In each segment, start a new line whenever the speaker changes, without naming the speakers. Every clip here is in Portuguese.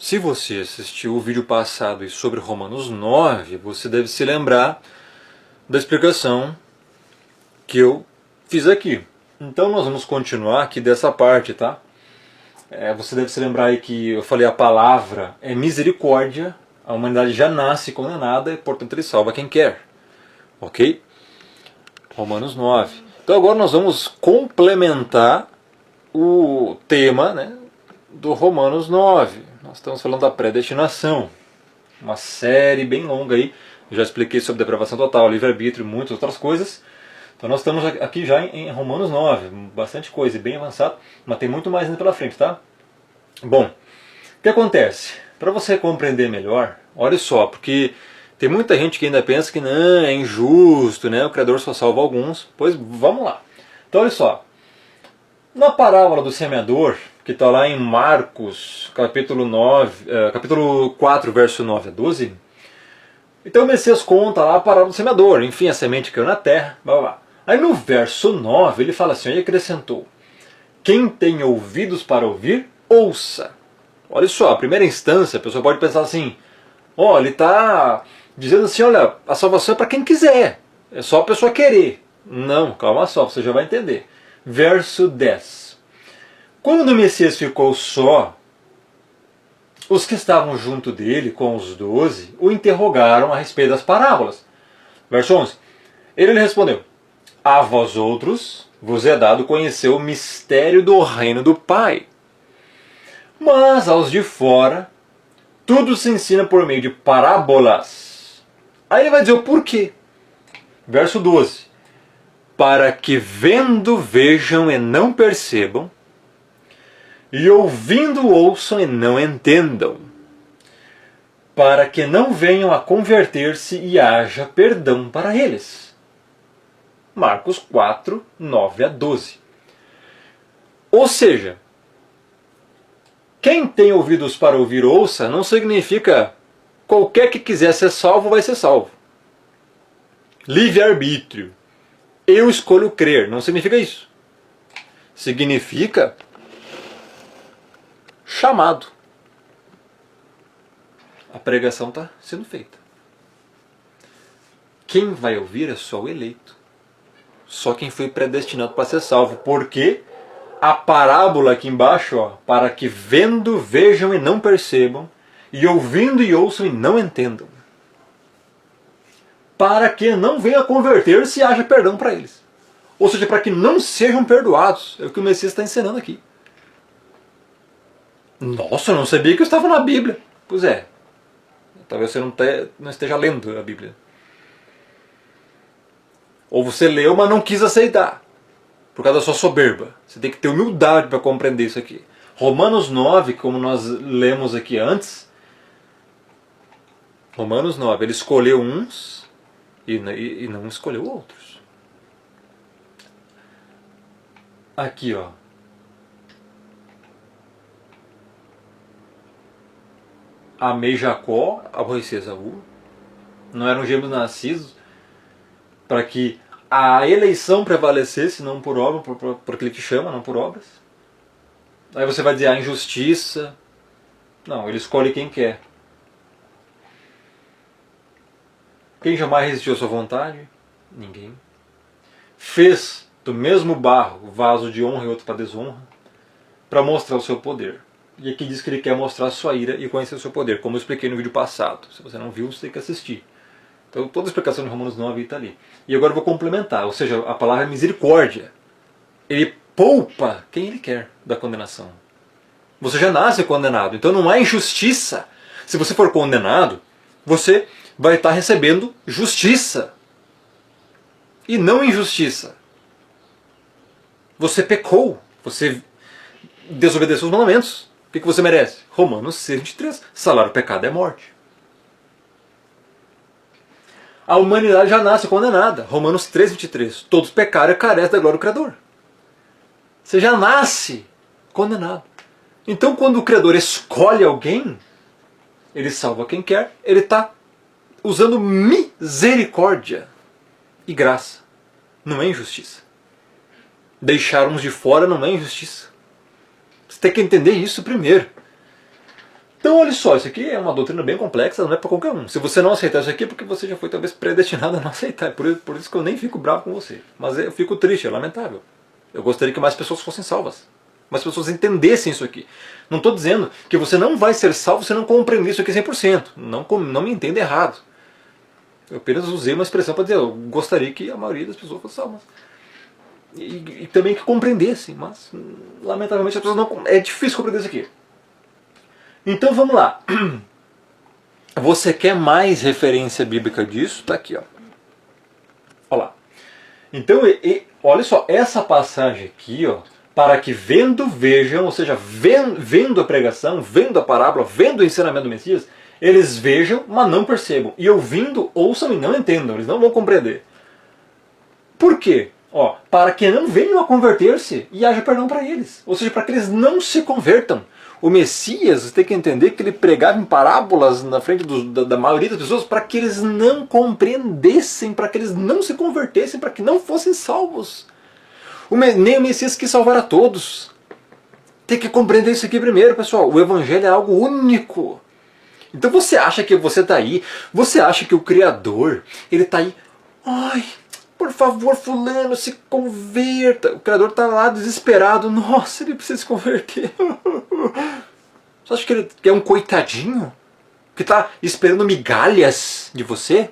Se você assistiu o vídeo passado sobre Romanos 9, você deve se lembrar da explicação que eu fiz aqui. Então nós vamos continuar aqui dessa parte, tá? Você deve se lembrar aí que eu falei a palavra é misericórdia, a humanidade já nasce condenada e portanto ele salva quem quer. Ok? Romanos 9. Então agora nós vamos complementar o tema, né, do Romanos 9. Nós estamos falando da predestinação. Uma série bem longa aí. Eu já expliquei sobre depravação total, livre-arbítrio e muitas outras coisas. Então nós estamos aqui já em Romanos 9. Bastante coisa, bem avançado. Mas tem muito mais ainda pela frente, tá? Bom, o que acontece? Para você compreender melhor, olha só, porque tem muita gente que ainda pensa que não, é injusto, né? O Criador só salva alguns. Pois vamos lá. Então olha só. Na parábola do semeador, que está lá em Marcos, capítulo 4, verso 9 a 12, então o Messias conta lá a parábola do semeador, enfim, a semente caiu na terra, blá blá blá. Aí no verso 9 ele fala assim, ele acrescentou, quem tem ouvidos para ouvir, ouça. Olha só, a primeira instância, a pessoa pode pensar assim, ó, ele está dizendo assim, olha, a salvação é para quem quiser, é só a pessoa querer. Não, calma só, você já vai entender. Verso 10. Quando o Messias ficou só, os que estavam junto dele, com os 12, o interrogaram a respeito das parábolas. Verso 11. Ele lhe respondeu, a vós outros vos é dado conhecer o mistério do reino do Pai. Mas aos de fora, tudo se ensina por meio de parábolas. Aí ele vai dizer o porquê. Verso 12. Para que vendo vejam e não percebam, e ouvindo ouçam e não entendam, para que não venham a converter-se e haja perdão para eles. Marcos 4, 9 a 12. Ou seja, quem tem ouvidos para ouvir ouça, não significa qualquer que quiser ser salvo vai ser salvo. Livre-arbítrio. Eu escolho crer, não significa isso. Significa chamado. A pregação está sendo feita. Quem vai ouvir é só o eleito. Só quem foi predestinado para ser salvo. Porque a parábola aqui embaixo, ó, para que vendo vejam e não percebam, e ouvindo e ouçam e não entendam. Para que não venha a converter-se e haja perdão para eles. Ou seja, para que não sejam perdoados. É o que o Messias está ensinando aqui. Nossa, eu não sabia que eu estava na Bíblia. Pois é. Talvez você não esteja lendo a Bíblia. Ou você leu, mas não quis aceitar. Por causa da sua soberba. Você tem que ter humildade para compreender isso aqui. Romanos 9, como nós lemos aqui antes. Romanos 9, ele escolheu uns e não escolheu outros. Aqui, ó. Amei Jacó, aborreci Esaú. Não eram gêmeos nascidos para que a eleição prevalecesse, não por obra, por aquele que chama, não por obras. Aí você vai dizer a injustiça. Não, ele escolhe quem quer. Quem jamais resistiu à sua vontade? Ninguém. Fez do mesmo barro vaso de honra e outro para desonra, para mostrar o seu poder. E aqui diz que ele quer mostrar a sua ira e conhecer o seu poder, como eu expliquei no vídeo passado. Se você não viu, você tem que assistir. Então toda a explicação de Romanos 9 está ali. E agora eu vou complementar, ou seja, a palavra é misericórdia. Ele poupa quem ele quer da condenação. Você já nasce condenado, então não há injustiça. Se você for condenado, você vai estar recebendo justiça. E não injustiça. Você pecou, você desobedeceu os mandamentos. O que você merece? Romanos 6,23. Salário do pecado é morte. A humanidade já nasce condenada. Romanos 3,23. Todos pecaram e carecem da glória do Criador. Você já nasce condenado. Então quando o Criador escolhe alguém, ele salva quem quer, ele está usando misericórdia e graça. Não é injustiça. Deixar uns de fora não é injustiça. Você tem que entender isso primeiro. Então Então olha só, isso aqui é uma doutrina bem complexa, não é para qualquer um. Se você não aceitar isso aqui é porque você já foi talvez predestinado a não aceitar. Por isso que eu nem fico bravo com você. Mas eu fico triste, é lamentável. Eu gostaria que mais pessoas fossem salvas. Mais pessoas entendessem isso aqui. Não estou dizendo que você não vai ser salvo se não compreender isso aqui 100%. Não me entenda errado. Eu apenas usei uma expressão para dizer, eu gostaria que a maioria das pessoas fossem salvas. E também que compreendessem, mas lamentavelmente as pessoas não... É difícil compreender isso aqui. Então vamos lá. Você quer mais referência bíblica disso? Está aqui, ó. Olha lá. Então, olha só, essa passagem aqui, ó, para que vendo, vejam, ou seja, vendo a pregação, vendo a parábola, vendo o ensinamento do Messias, eles vejam, mas não percebam. E ouvindo, ouçam e não entendam, eles não vão compreender. Por quê? Ó, para que não venham a converter-se e haja perdão para eles. Ou seja, para que eles não se convertam. O Messias, você tem que entender que ele pregava em parábolas na frente da maioria das pessoas para que eles não compreendessem, para que eles não se convertessem, para que não fossem salvos. Nem o Messias quis salvar a todos. Tem que compreender isso aqui primeiro, pessoal. O Evangelho é algo único. Então você acha que você está aí, você acha que o Criador, ele está aí, ai, por favor, fulano, se converta. O Criador está lá desesperado, nossa, ele precisa se converter. Você acha que ele é um coitadinho? Que está esperando migalhas de você?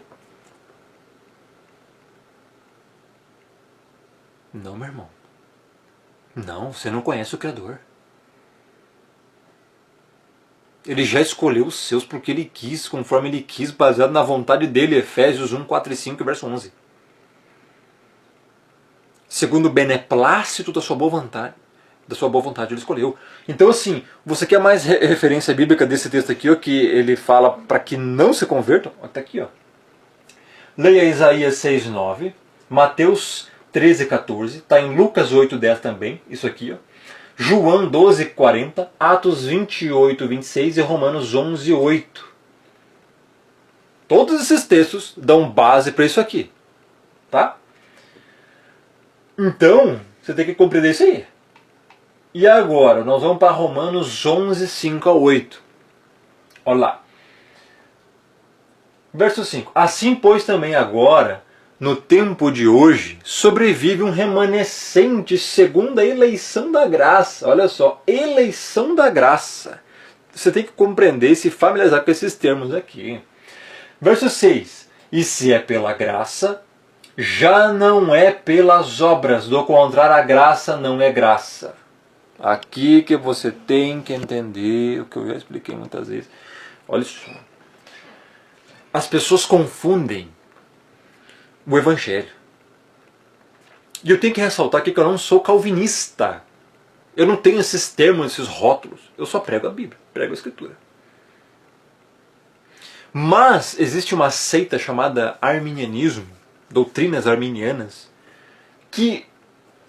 Não, meu irmão. Não, você não conhece o Criador. Ele já escolheu os seus porque ele quis, conforme ele quis, baseado na vontade dele. Efésios 1, 4 e 5, verso 11. Segundo o beneplácito da sua boa vontade. Ele escolheu. Então assim, você quer mais referência bíblica desse texto aqui, ó, que ele fala para que não se convertam? Até aqui, ó. Leia Isaías 6, 9, Mateus 13, 14, está em Lucas 8, 10 também, isso aqui, ó. João 12, 40, Atos 28, 26 e Romanos 11, 8. Todos esses textos dão base para isso aqui, tá? Então, você tem que compreender isso aí. E agora, nós vamos para Romanos 11, 5 a 8. Olha lá. Verso 5. Assim, pois, também agora, no tempo de hoje, sobrevive um remanescente segundo a eleição da graça. Olha só, eleição da graça. Você tem que compreender e se familiarizar com esses termos aqui. Verso 6. E se é pela graça, já não é pelas obras, do contrário, a graça não é graça. Aqui que você tem que entender o que eu já expliquei muitas vezes. Olha só. As pessoas confundem o Evangelho. E eu tenho que ressaltar aqui que eu não sou calvinista. Eu não tenho esses termos, esses rótulos. Eu só prego a Bíblia, prego a Escritura. Mas existe uma seita chamada arminianismo, doutrinas arminianas, que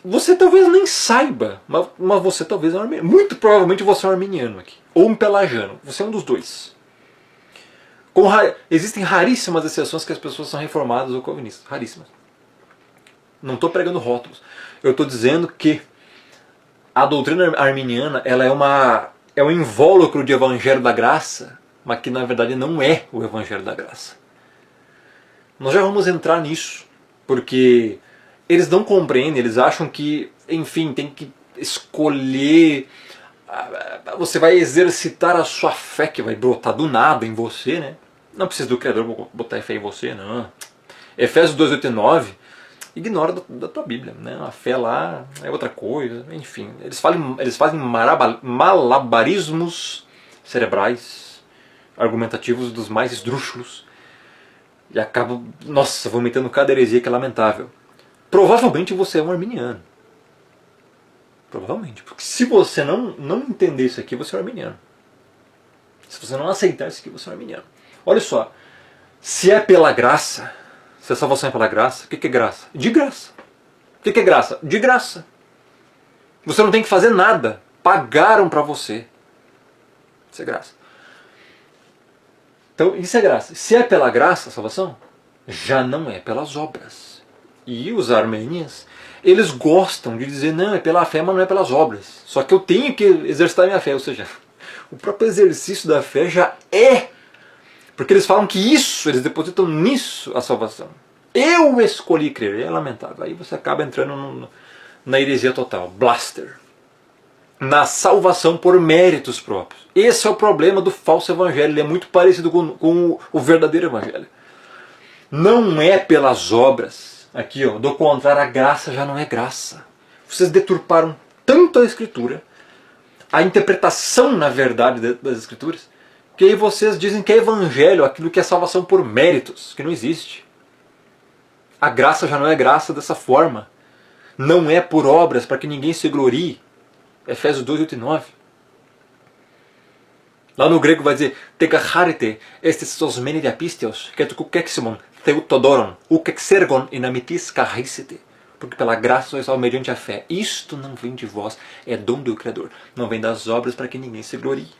você talvez nem saiba, mas você talvez é um arminiano. Muito provavelmente você é um arminiano aqui. Ou um pelagiano. Você é um dos dois. Existem raríssimas exceções que as pessoas são reformadas ou calvinistas. Raríssimas. Não estou pregando rótulos. Eu estou dizendo que a doutrina arminiana ela é um invólucro de Evangelho da Graça, mas que na verdade não é o Evangelho da Graça. Nós já vamos entrar nisso, porque eles não compreendem, eles acham que, enfim, tem que escolher, você vai exercitar a sua fé que vai brotar do nada em você, né? Não precisa do Criador botar fé em você, não. Efésios 2, 8 e 9, ignora da tua Bíblia, né? A fé lá é outra coisa, enfim. Eles fazem malabarismos cerebrais, argumentativos dos mais esdrúxulos, e acabam, nossa, vomitando cada heresia que é lamentável. Provavelmente você é um arminiano. Provavelmente. Porque se você não entender isso aqui, você é um arminiano. Se você não aceitar isso aqui, você é um arminiano. Olha só. Se é pela graça, se a salvação é pela graça, o que é graça? De graça. O que é graça? De graça. Você não tem que fazer nada. Pagaram para você. Isso é graça. Então, isso é graça. Se é pela graça a salvação, já não é pelas obras. E os armênios, eles gostam de dizer, não, é pela fé, mas não é pelas obras. Só que eu tenho que exercitar minha fé. Ou seja, O próprio exercício da fé já é. Porque eles falam que isso, eles depositam nisso a salvação. Eu escolhi crer. É lamentável. Aí você acaba entrando na heresia total. Blaster. Na salvação por méritos próprios. Esse é o problema do falso evangelho. Ele é muito parecido com o verdadeiro evangelho. Não é pelas obras. Aqui, ó, do contrário, a graça já não é graça. Vocês deturparam tanto a Escritura, a interpretação, na verdade, das Escrituras, que aí vocês dizem que é evangelho, aquilo que é salvação por méritos, que não existe. A graça já não é graça dessa forma. Não é por obras para que ninguém se glorie. Efésios 2, 8 e 9. Lá no grego vai dizer Tekacharite estes sosmeni diapisteos, que tu kukeximon, teutodoron, ukexergon inamitis karisite. Porque pela graça sois salvos mediante a fé. Isto não vem de vós, é dom do Criador. Não vem das obras para que ninguém se glorie.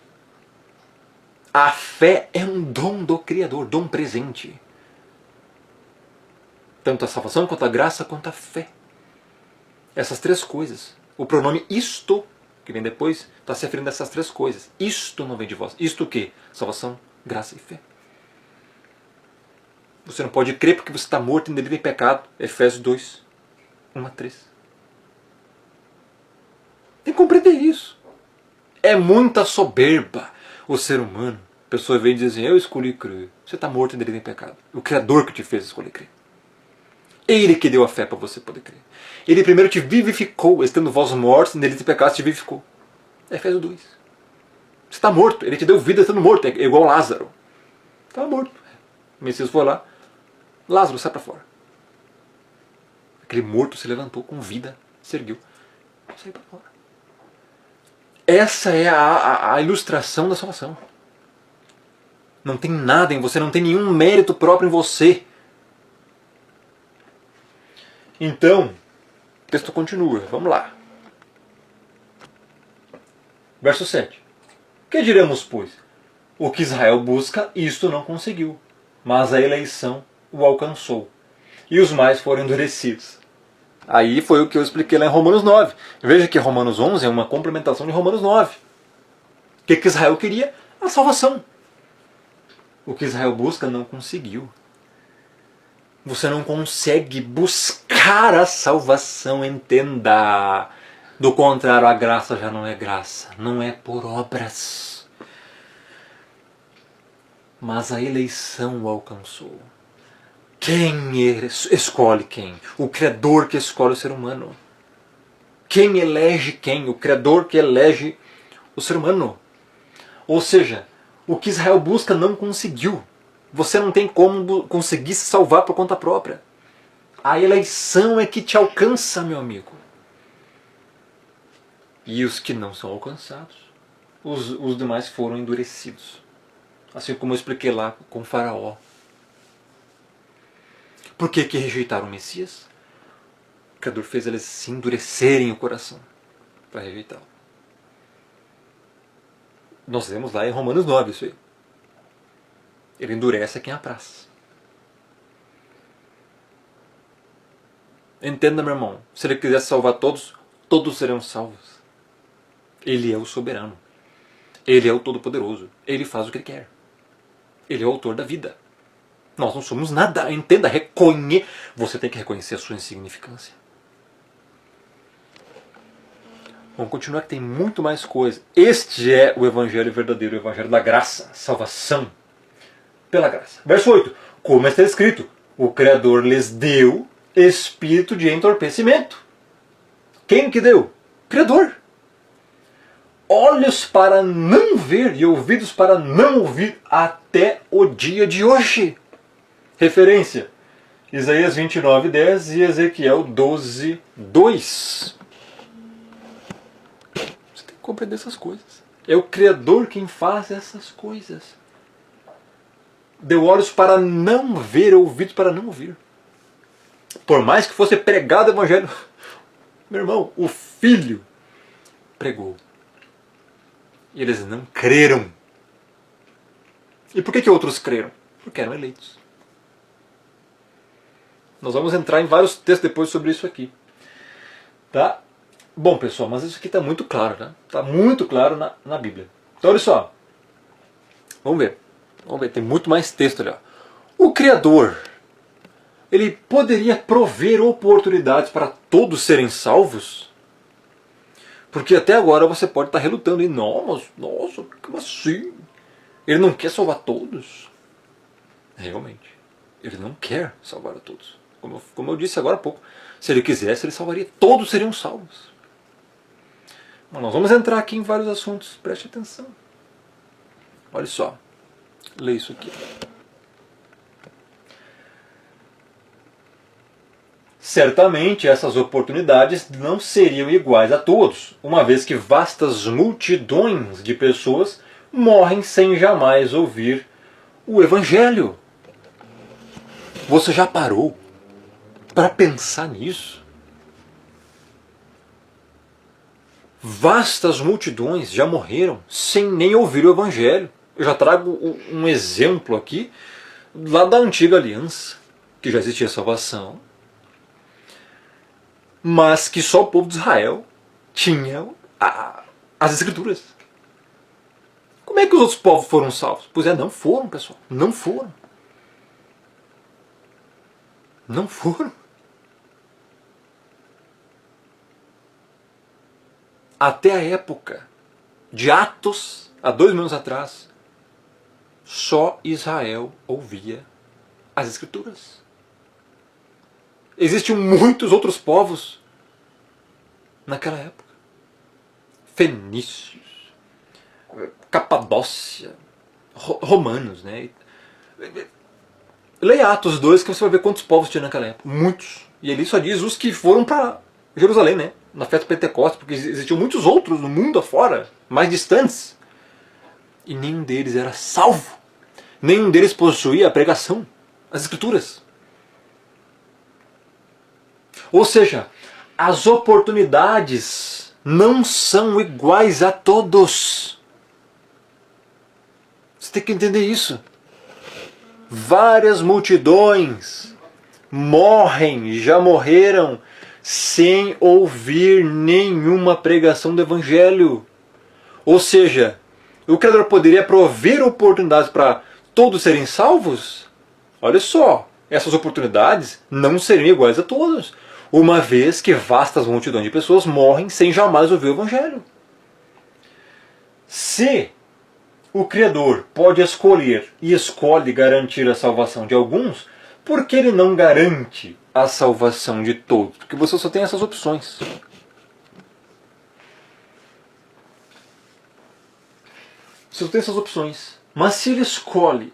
A fé é um dom do Criador, dom presente. Tanto a salvação, quanto a graça, quanto a fé. Essas três coisas. O pronome isto, que vem depois, está se referindo a essas três coisas. Isto não vem de vós. Isto o quê? Salvação, graça e fé. Você não pode crer porque você está morto em delito e pecado. Efésios 2, 1 a 3. Tem que compreender isso. É muita soberba o ser humano. A pessoa vem e diz assim, eu escolhi crer. Você está morto em delito e pecado. O Criador que te fez escolher crer. Ele que deu a fé para você poder crer. Ele primeiro te vivificou, estando vós mortos, nele de pecado te vivificou. Efésios 2. Você está morto, ele te deu vida estando morto, é igual Lázaro. Estava morto. O Messias foi lá, Lázaro, sai para fora. Aquele morto se levantou com vida, se ergueu, saiu para fora. Essa é a ilustração da salvação. Não tem nada em você, não tem nenhum mérito próprio em você. Então, o texto continua, vamos lá. Verso 7. Que diremos, pois? O que Israel busca, isto não conseguiu, mas a eleição o alcançou, e os mais foram endurecidos. Aí foi o que eu expliquei lá em Romanos 9. Veja que Romanos 11 é uma complementação de Romanos 9. O que Israel queria? A salvação. O que Israel busca, não conseguiu. Você não consegue buscar a salvação, entenda. Do contrário, a graça já não é graça. Não é por obras. Mas a eleição o alcançou. Quem escolhe quem? O Criador que escolhe o ser humano. Quem elege quem? O Criador que elege o ser humano. Ou seja, o que Israel busca não conseguiu. Você não tem como conseguir se salvar por conta própria. A eleição é que te alcança, meu amigo. E os que não são alcançados, os demais foram endurecidos. Assim como eu expliquei lá com Faraó. Por que rejeitaram o Messias? O Criador fez eles se endurecerem o coração para rejeitá-lo. Nós vemos lá em Romanos 9 isso aí. Ele endurece a quem apraz. Entenda, meu irmão. Se ele quiser salvar todos, todos serão salvos. Ele é o soberano. Ele é o todo-poderoso. Ele faz o que ele quer. Ele é o autor da vida. Nós não somos nada. Entenda, você tem que reconhecer a sua insignificância. Vamos continuar que tem muito mais coisa. Este é o evangelho verdadeiro, o evangelho da graça, salvação pela graça. Verso 8. Como está escrito, o Criador lhes deu espírito de entorpecimento. Quem que deu? Criador. Olhos para não ver e ouvidos para não ouvir até o dia de hoje. Referência: Isaías 29:10 e Ezequiel 12:2. Você tem que compreender essas coisas. É o Criador quem faz essas coisas. Deu olhos para não ver, ouvidos para não ouvir. Por mais que fosse pregado o Evangelho, meu irmão, o Filho pregou. E eles não creram. E por que outros creram? Porque eram eleitos. Nós vamos entrar em vários textos depois sobre isso aqui. Tá? Bom, pessoal, mas isso aqui está muito claro, né? Está muito claro na Bíblia. Então olha só. Vamos ver. Tem muito mais texto ali. Ó. O Criador, ele poderia prover oportunidades para todos serem salvos? Porque até agora você pode estar relutando e nossa, como assim? Ele não quer salvar todos? Realmente, ele não quer salvar a todos. Como eu disse agora há pouco, se ele quisesse, ele salvaria, todos seriam salvos. Mas nós vamos entrar aqui em vários assuntos, preste atenção. Olha só, lê isso aqui. Certamente essas oportunidades não seriam iguais a todos, uma vez que vastas multidões de pessoas morrem sem jamais ouvir o Evangelho. Você já parou para pensar nisso? Vastas multidões já morreram sem nem ouvir o Evangelho. Eu já trago um exemplo aqui, lá da antiga aliança, que já existia salvação, mas que só o povo de Israel tinha as Escrituras. Como é que os outros povos foram salvos? Pois é, não foram, pessoal. Não foram. Não foram. Até a época de Atos, há 2000 anos atrás, só Israel ouvia as Escrituras. Existiam muitos outros povos naquela época. Fenícios, Capadócia, romanos, né? Leia Atos 2 que você vai ver quantos povos tinha naquela época. Muitos. E ele só diz os que foram para Jerusalém, né? Na festa de Pentecostes, porque existiam muitos outros no mundo afora, mais distantes. E nenhum deles era salvo. Nenhum deles possuía a pregação, as Escrituras. Ou seja, as oportunidades não são iguais a todos. Você tem que entender isso. Várias multidões morrem, já morreram, sem ouvir nenhuma pregação do Evangelho. Ou seja, o Criador poderia prover oportunidades para todos serem salvos? Olha só, essas oportunidades não seriam iguais a todos, uma vez que vastas multidões de pessoas morrem sem jamais ouvir o Evangelho. Se o Criador pode escolher e escolhe garantir a salvação de alguns, por que ele não garante a salvação de todos? Porque você só tem essas opções. Você só tem essas opções. Mas se ele escolhe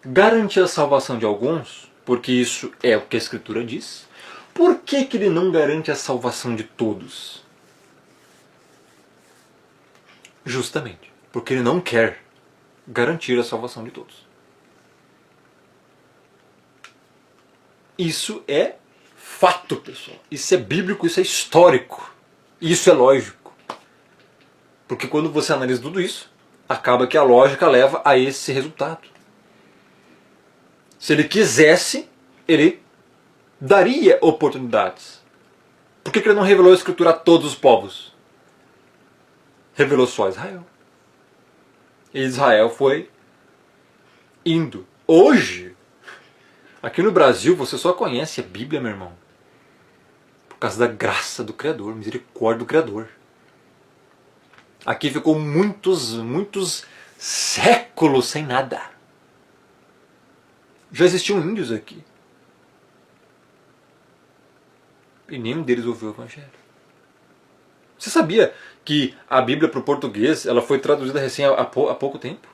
garantir a salvação de alguns, porque isso é o que a Escritura diz, por que ele não garante a salvação de todos? Justamente porque ele não quer garantir a salvação de todos. Isso é fato, pessoal. Isso é bíblico, isso é histórico. Isso é lógico. Porque quando você analisa tudo isso, acaba que a lógica leva a esse resultado. Se ele quisesse, ele daria oportunidades. Por que ele não revelou a Escritura a todos os povos? Revelou só a Israel. E Israel foi indo. Hoje, aqui no Brasil, você só conhece a Bíblia, meu irmão, por causa da graça do Criador, misericórdia do Criador. Aqui ficou muitos séculos sem nada. Já existiam índios aqui. E nenhum deles ouviu o Evangelho. Você sabia que a Bíblia para o português ela foi traduzida recém há pouco tempo?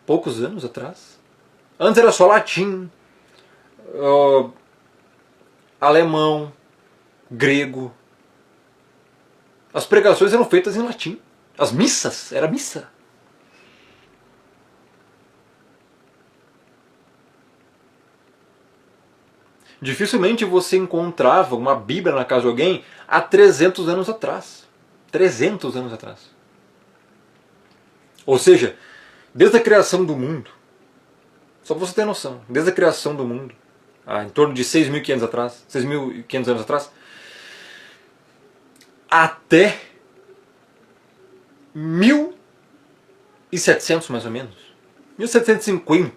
Poucos anos atrás? Antes era só latim, alemão, grego. As pregações eram feitas em latim. As missas, era missa. Dificilmente você encontrava uma Bíblia na casa de alguém há 300 anos atrás. 300 anos atrás. Ou seja, desde a criação do mundo, só para você ter noção, desde a criação do mundo, em torno de 6.500 atrás, 6.500 anos atrás, até 1700 mais ou menos. 1750.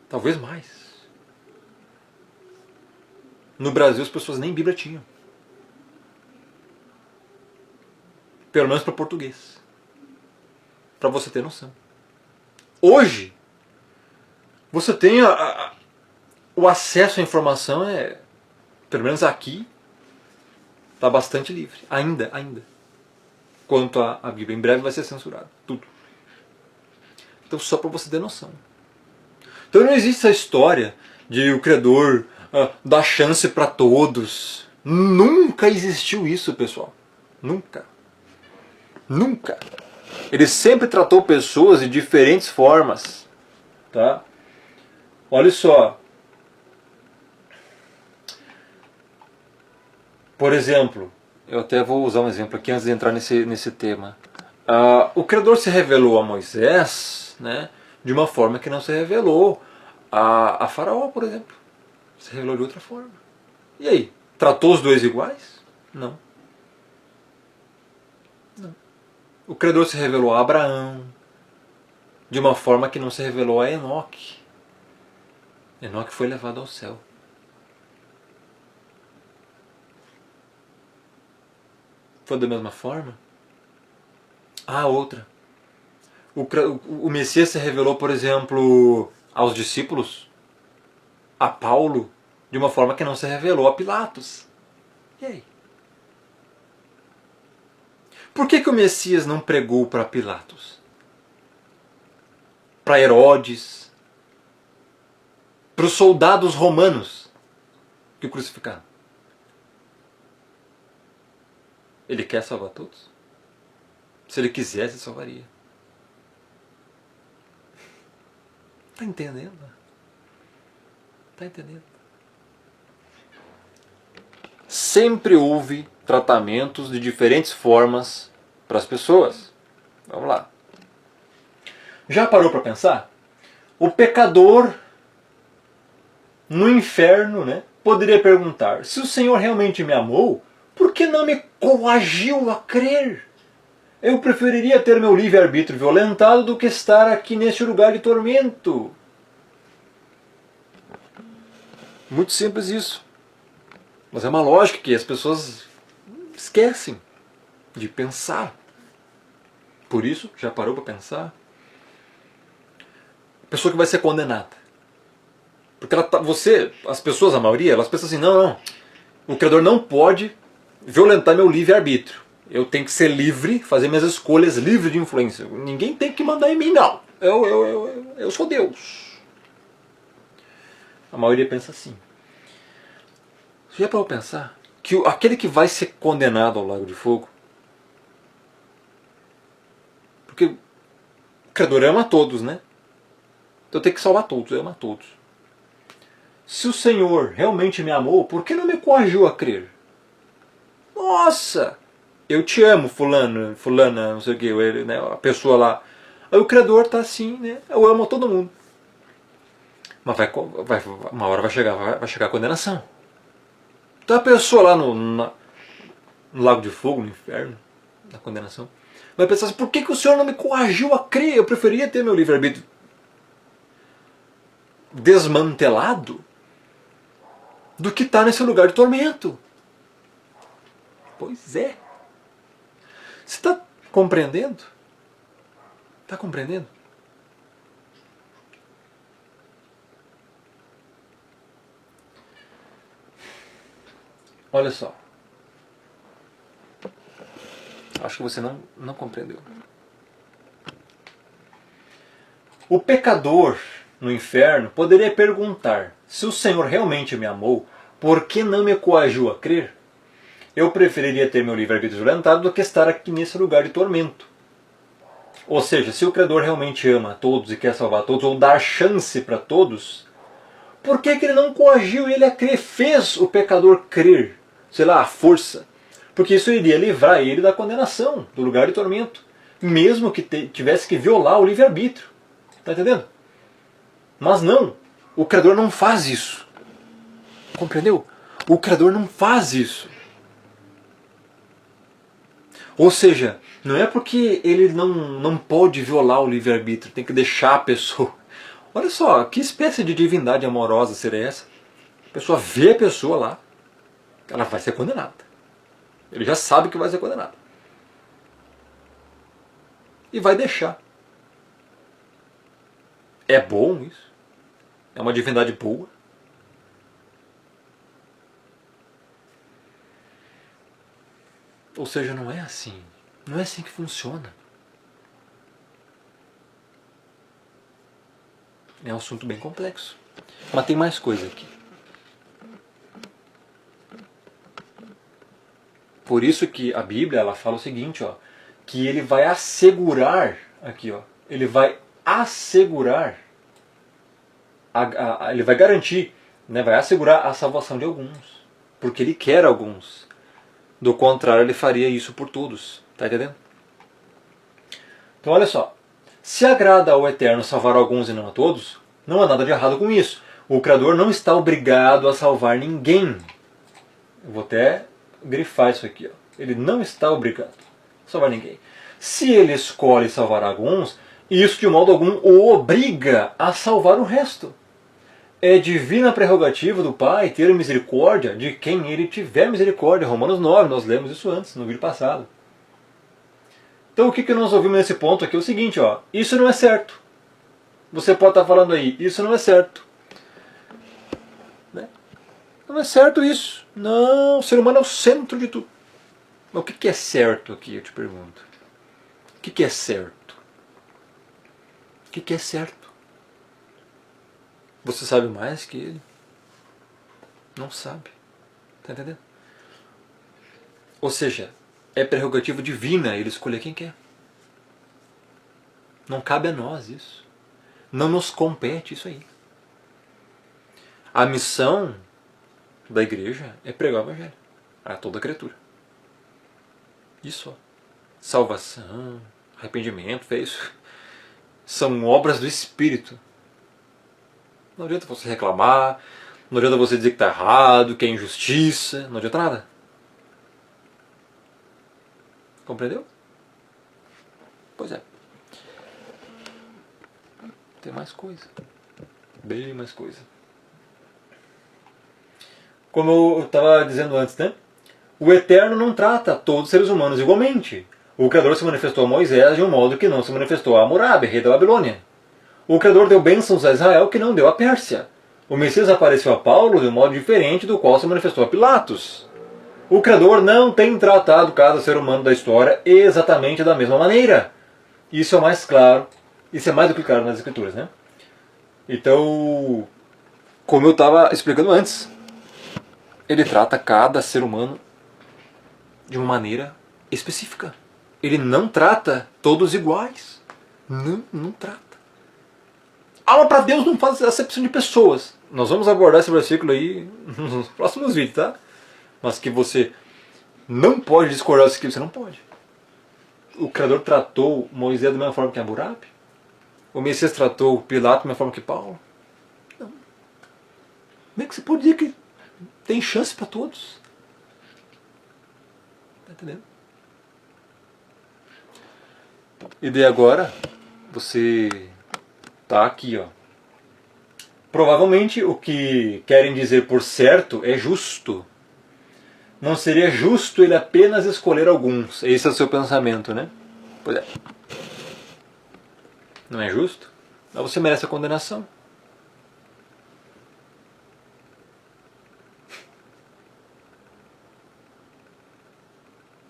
Talvez mais. No Brasil as pessoas nem Bíblia tinham. Pelo menos para português. Para você ter noção. Hoje, você tem o acesso à informação, pelo menos aqui, está bastante livre. Ainda. Quanto à Bíblia. Em breve vai ser censurado. Tudo. Então só para você ter noção. Então não existe essa história de o Criador dar chance para todos. Nunca existiu isso, pessoal. Nunca. Ele sempre tratou pessoas de diferentes formas. Tá? Olha só. Por exemplo, eu até vou usar um exemplo aqui antes de entrar nesse tema. O Criador se revelou a Moisés, né, de uma forma que não se revelou a Faraó, por exemplo. Se revelou de outra forma. E aí? Tratou os dois iguais? Não. O Criador se revelou a Abraão de uma forma que não se revelou a Enoque. Enoque foi levado ao céu. Foi da mesma forma? Outra. O Messias se revelou, por exemplo, aos discípulos, a Paulo, de uma forma que não se revelou a Pilatos. E aí? Por que o Messias não pregou para Pilatos? Para Herodes? Para os soldados romanos que o crucificaram? Ele quer salvar todos? Se ele quisesse, salvaria. Está entendendo? Está entendendo? Sempre houve tratamentos de diferentes formas para as pessoas. Vamos lá. Já parou para pensar? O pecador no inferno, né, poderia perguntar: se o Senhor realmente me amou, por que não me coagiu a crer? Eu preferiria ter meu livre-arbítrio violentado do que estar aqui neste lugar de tormento. Muito simples isso. Mas é uma lógica que as pessoas esquecem de pensar. Por isso, já parou para pensar? A pessoa que vai ser condenada. Porque as pessoas, a maioria, elas pensam assim: não, o Criador não pode violentar meu livre-arbítrio. Eu tenho que ser livre, fazer minhas escolhas livre de influência. Ninguém tem que mandar em mim, não. Eu sou Deus. A maioria pensa assim. Você já parou para pensar que aquele que vai ser condenado ao lago de fogo, porque o Criador ama todos, né? Então tem que salvar todos, ama todos. Se o Senhor realmente me amou, por que não me coagiu a crer? Nossa! Eu te amo, fulana, não sei o que, né, a pessoa lá. Aí o Criador está assim, né? Eu amo todo mundo. Mas uma hora vai chegar a condenação. Então a pessoa lá no lago de fogo, no inferno, na condenação, vai pensar assim: por que o Senhor não me coagiu a crer? Eu preferia ter meu livre-arbítrio desmantelado do que estar nesse lugar de tormento. Pois é. Você está compreendendo? Está compreendendo? Olha só. Acho que você não compreendeu. O pecador no inferno poderia perguntar: se o Senhor realmente me amou, por que não me coagiu a crer? Eu preferiria ter meu livre-arbítrio violentado do que estar aqui nesse lugar de tormento. Ou seja, se o Criador realmente ama a todos e quer salvar todos, ou dar chance para todos, por que ele não coagiu ele a crer? Fez o pecador crer, sei lá, a força. Porque isso iria livrar ele da condenação, do lugar de tormento. Mesmo que tivesse que violar o livre-arbítrio. Está entendendo? Mas não, o Criador não faz isso. Compreendeu? O Criador não faz isso. Ou seja, não é porque ele não pode violar o livre-arbítrio, tem que deixar a pessoa. Olha só, que espécie de divindade amorosa seria essa? A pessoa vê a pessoa lá, ela vai ser condenada. Ele já sabe que vai ser condenada. E vai deixar. É bom isso? É uma divindade boa? Ou seja, não é assim. Não é assim que funciona. É um assunto bem complexo. Mas tem mais coisa aqui. Por isso que a Bíblia ela fala o seguinte, ó, que ele vai assegurar, aqui, ó, ele vai assegurar, ele vai garantir, né, vai assegurar a salvação de alguns, porque ele quer alguns. Do contrário, ele faria isso por todos. Tá entendendo? Então olha só, se agrada ao Eterno salvar alguns e não a todos, não há nada de errado com isso. O Criador não está obrigado a salvar ninguém. Eu vou até grifar isso aqui, ó. Ele não está obrigado a salvar ninguém. Se ele escolhe salvar alguns, isso de modo algum o obriga a salvar o resto. É divina prerrogativa do Pai ter misericórdia de quem ele tiver misericórdia. Romanos 9, nós lemos isso antes, no vídeo passado. Então o que nós ouvimos nesse ponto aqui é o seguinte, ó, isso não é certo. Você pode estar falando aí, isso não é certo. Não é certo isso. Não, o ser humano é o centro de tudo. Mas o que é certo aqui, eu te pergunto? O que é certo? O que é certo? Você sabe mais que ele? Não sabe. Tá entendendo? Ou seja, é prerrogativa divina ele escolher quem quer. Não cabe a nós isso. Não nos compete isso aí. A missão da igreja é pregar o evangelho a toda criatura. Isso, ó. Salvação, arrependimento, fé, isso são obras do Espírito. Não adianta você reclamar, não adianta você dizer que está errado, que é injustiça, não adianta nada. Compreendeu? Pois é. Tem mais coisa. Bem mais coisa. Como eu estava dizendo antes, né? O Eterno não trata todos os seres humanos igualmente. O Criador se manifestou a Moisés de um modo que não se manifestou a Hammurabi, rei da Babilônia. O Criador deu bênçãos a Israel que não deu a Pérsia. O Messias apareceu a Paulo de um modo diferente do qual se manifestou a Pilatos. O Criador não tem tratado cada ser humano da história exatamente da mesma maneira. Isso é mais claro, isso é mais do que claro nas Escrituras, né? Então, como eu estava explicando antes, ele trata cada ser humano de uma maneira específica. Ele não trata todos iguais. Não trata. Alma para Deus não faz acepção de pessoas. Nós vamos abordar esse versículo aí nos próximos vídeos, tá? Mas que você não pode discordar disso aqui, você não pode. O Criador tratou Moisés da mesma forma que Hammurabi? O Messias tratou Pilatos da mesma forma que Paulo? Não. Como é que você pode dizer que tem chance para todos? Tá entendendo? E daí agora, você tá aqui, ó. Provavelmente o que querem dizer por certo é justo. Não seria justo ele apenas escolher alguns. Esse é o seu pensamento, né? Pois é. Não é justo? Mas você merece a condenação.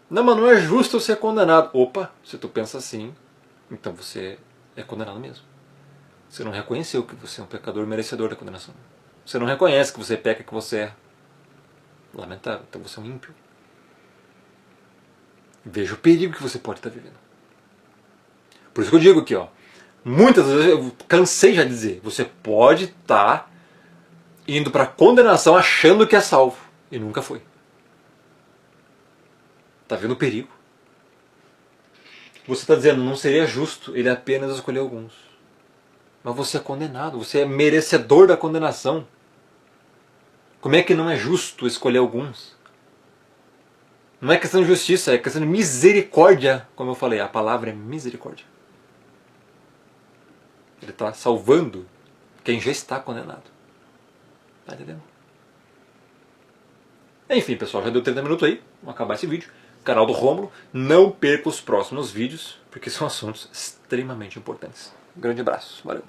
Não, mas não é justo eu ser condenado. Opa, se tu pensa assim, então você é condenado mesmo. Você não reconheceu que você é um pecador merecedor da condenação. Você não reconhece que você peca, que você é lamentável. Então você é um ímpio. Veja o perigo que você pode estar vivendo. Por isso que eu digo aqui, ó. Muitas vezes, eu cansei já de dizer, você pode estar indo para a condenação achando que é salvo. E nunca foi. Está vendo o perigo? Você está dizendo, não seria justo ele apenas escolher alguns. Mas você é condenado, você é merecedor da condenação. Como é que não é justo escolher alguns? Não é questão de justiça, é questão de misericórdia. Como eu falei, a palavra é misericórdia. Ele está salvando quem já está condenado. Tá entendendo? Enfim, pessoal, já deu 30 minutos aí. Vamos acabar esse vídeo. Canal do Rômulo. Não perca os próximos vídeos, porque são assuntos extremamente importantes. Um grande abraço. Valeu.